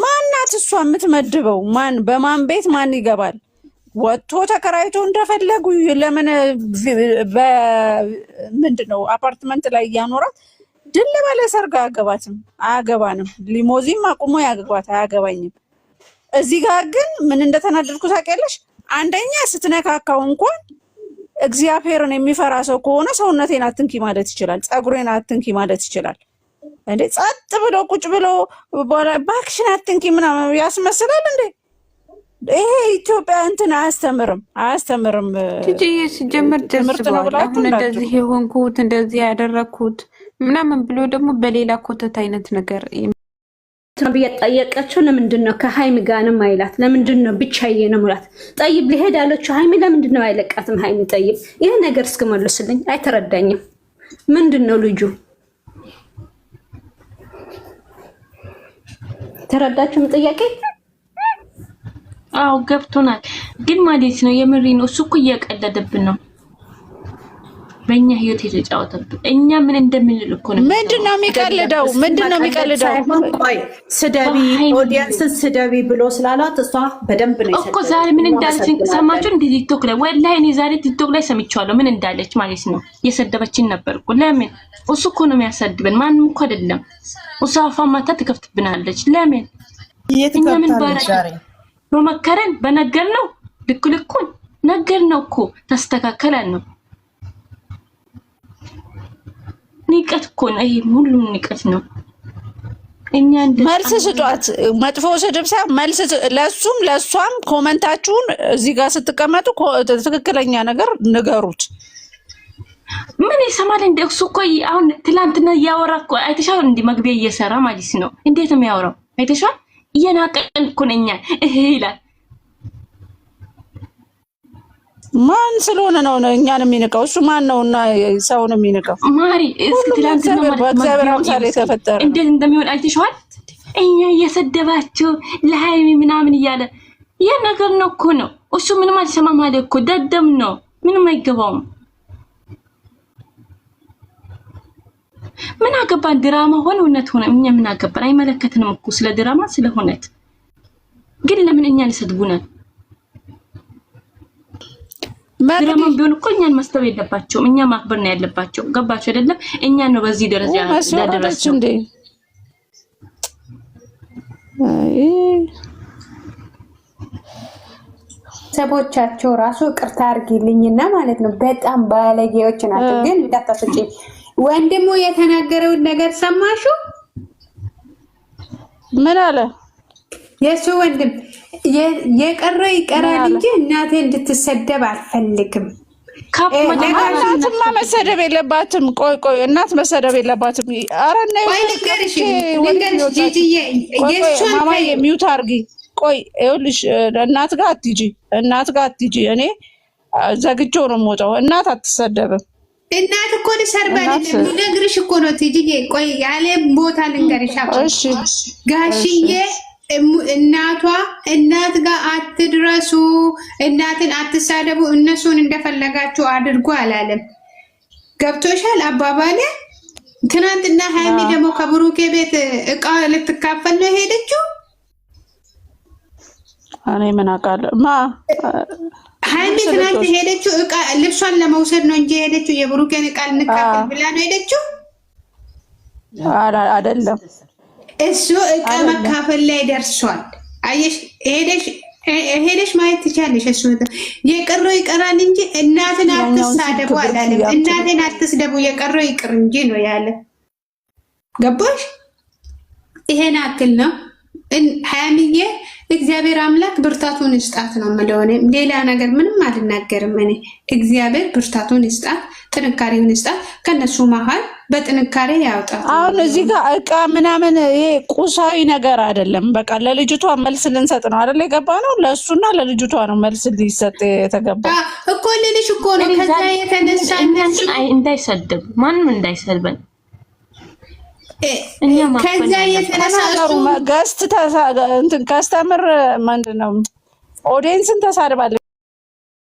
ማናት እሷ የምትመድበው? ማን በማን ቤት ማን ይገባል? ወጥቶ ተከራይቶ እንደፈለጉ ለምን በምንድነው አፓርትመንት ላይ እያኖራት ድል ባለ ሰርግ አያገባንም። ሊሞዚን አቁሞ ያገባት አያገባኝም። እዚህ ጋር ግን ምን እንደተናደድኩ ታውቂያለሽ? አንደኛ ስትነካካው እንኳን እግዚአብሔርን የሚፈራ ሰው ከሆነ ሰውነቴን አትንኪ ማለት ይችላል። ጸጉሬን አትንኪ ማለት ይችላል። እንዴ ጸጥ ብሎ ቁጭ ብሎ ባክሽን አትንኪ ምናምን ያስመስላል እንዴ? ይሄ ኢትዮጵያ እንትን አያስተምርም። ትጂ ሲጀምር ትምህርት ነው ብላችሁ እንደዚህ የሆንኩት እንደዚህ ያደረኩት ምናምን ብሎ ደግሞ በሌላ ኮተት አይነት ነገር ነብይ ጠየቀችው። ለምንድን ነው ከሃይሚ ጋርም አይላት? ለምንድን ነው ብቻዬ ነው ሙላት? ጠይብ ሊሄድ ያለችው ሃይሚ ለምንድን ነው አይለቃትም? ሃይሚ ጠይብ ይሄ ነገር እስከመለስልኝ አይተረዳኝም። ምንድን ነው ልጁ? ተረዳችሁም ጥያቄ? አው ገብቶናል። ግን ማለት ነው የምሪ ነው እሱ እኮ እየቀለደብን ነው። በእኛ ህይወት የተጫወተብን እኛ ምን እንደምንል እኮ ነው። ምንድነው የሚቀልደው? ቆይ ስደቢ ኦዲየንስ ስደቢ ብሎ ስላላት እሷ በደንብ ነው እኮ ዛሬ ምን እንዳለች ሰማችሁ? እንደ ቲክቶክ ላይ ወላሂ እኔ ዛሬ ቲክቶክ ላይ ሰምቻለሁ። ምን እንዳለች ማለት ነው የሰደበችን ነበር እኮ። ለምን እሱ እኮ ነው የሚያሰድበን፣ ማንም እኮ አይደለም። እሷ አፋማታ ትከፍትብናለች። ለምን እኛ ምን ባረጋሪ በመከረን በነገር ነው ልኩልኩን ነገር ነው እኮ ተስተካከለን ነው። ንቀት እኮ ነው ይሄ፣ ሁሉም ንቀት ነው። እኛ መልስ ስጧት። መጥፎ ስድብ ሳይሆን መልስ ለሷም ኮመንታችሁን እዚህ ጋር ስትቀመጡ ትክክለኛ ነገር ንገሩት። ምን ይሰማል እንደ እሱ እኮ አሁን ትላንትና እያወራ እኮ አይተሻል? እንደ መግቢያ እየሰራ ማለት ነው። እንዴት ነው የሚያወራው? አይተሻል? እየናቀን እኮ ነኛ ይላል። ማን ስለሆነ ነው እኛን የሚንቀው? እሱ ማን ነውና ሰውን የሚንቀው? ማሪ እስኪ ትላንትና በእግዚአብሔር አምሳል የተፈጠረ እንዴት እንደሚሆን አይተሻል? እኛ እየሰደባቸው ለሃይሚ ምናምን እያለ ይሄ ነገር ነው እኮ ነው። እሱ ምንም አልሰማም ማለት እኮ ደደም ነው። ምንም አይገባውም። ምን አገባን? ድራማ ሆነ እውነት ሆነ እኛ ምን አገባን? አይመለከተንም እኮ ስለ ድራማ ስለሆነት። ግን ለምን እኛን ይሰድቡናል? ድራማ ቢሆን እኮ እኛን ማስተው የለባቸውም። እኛ ማክበር ነው ያለባቸው። ገባችሁ አይደለም? እኛ ነው በዚህ ደረጃ ያደረሰው እንዴ? ሰቦቻቸው ራሱ ቅርታ አርጊልኝና ማለት ነው በጣም ባለጌዎች ናቸው። ግን እንዳታስጪ ወንድሙ የተናገረውን ነገር ሰማሹ? ምን አለ? የሱ ወንድም የቀረው ይቀራል እንጂ እናቴ እንድትሰደብ አልፈልግም። እናትማ መሰደብ የለባትም። ቆይ እናት መሰደብ የለባትም። ኧረ ማማዬ ሚውት አድርጊ። ቆይ ይኸውልሽ እናት ጋር አትሂጂ። እኔ ዘግቼው ነው የምወጣው። እናት አትሰደብም። እናት እኮ ልሰርበል ልነግርሽ እኮ ነው ትይጂ። ቆይ ያለ ቦታ ልንገርሽ። እሺ ጋሽዬ እናት ጋር አትድረሱ፣ እናትን አትሳደቡ፣ እነሱን እንደፈለጋችሁ አድርጎ አላለም። ገብቶሻል አባባሌ? ትናንትና ሃይሚ ደግሞ ከብሩኬ ቤት እቃ ልትካፈል ነው ሄደችው። እኔ ምን አውቃለሁ? ሃይሚ ትናንት ሄደችው እቃ ልብሷን ለመውሰድ ነው እንጂ ሄደችው የብሩኬን እቃ ልንካፈል ብላ ነው ሄደችው አይደለም። እሱ እቃ መካፈል ላይ ደርሷል። አየሽ ሄደሽ ማየት ትቻለሽ። እሱ የቀረው ይቀራል እንጂ እናትን አትሳደቡ አላለም። እናትን አትስደቡ የቀረው ይቅር እንጂ ነው ያለ። ገባሽ? ይሄን አክል ነው። ሃይሚዬ እግዚአብሔር አምላክ ብርታቱን ይስጣት ነው የምለው። ሌላ ነገር ምንም አልናገርም። እኔ እግዚአብሔር ብርታቱን ይስጣት፣ ጥንካሬውን ይስጣት። ከነሱ መሀል በጥንካሬ ያውጣት። አሁን እዚህ ጋር እቃ ምናምን ይሄ ቁሳዊ ነገር አይደለም። በቃ ለልጅቷ መልስ ልንሰጥ ነው አይደል? የገባ ነው ለእሱና ለልጅቷ ነው መልስ ሊሰጥ የተገባ እኮ ልልሽ እኮ ነው። ከዛ የተነሳ እንዳይሰደቡ ማንም እንዳይሰድበን ከዛ የተነሳ ገስት እንትን ከስተምር ምንድን ነው ኦዲየንስን ተሳድባለች።